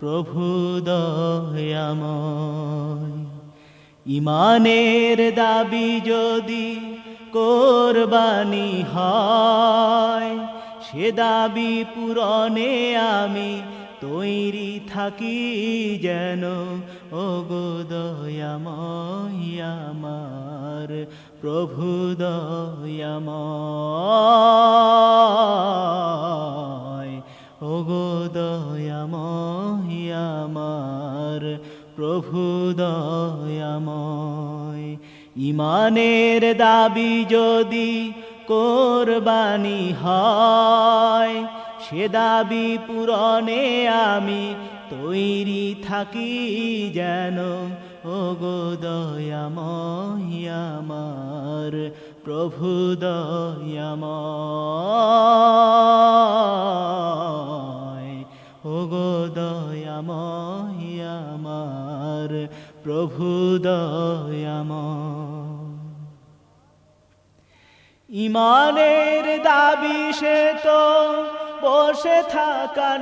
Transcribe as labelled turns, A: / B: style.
A: প্রভু দয়াময়। ইমানের দাবি যদি কোরবানি হয়, সে দাবি পূরণে আমি তৈরি থাকি যেন। ওগো দয়াময় আমার প্রভু দয়াময়। ওগো দয়াময় আমার প্রভু দয়াময়। ইমানের দাবি যদি কোরবানি হয়, সে দাবি পূরণে আমি তৈরি থাকি যেন। ওগো দয়াময় আমার প্রভু দয়াময়। ওগো দয়াময় আমার প্রভু দয়াময়। ইমানের দাবি সে তো বসে থাকা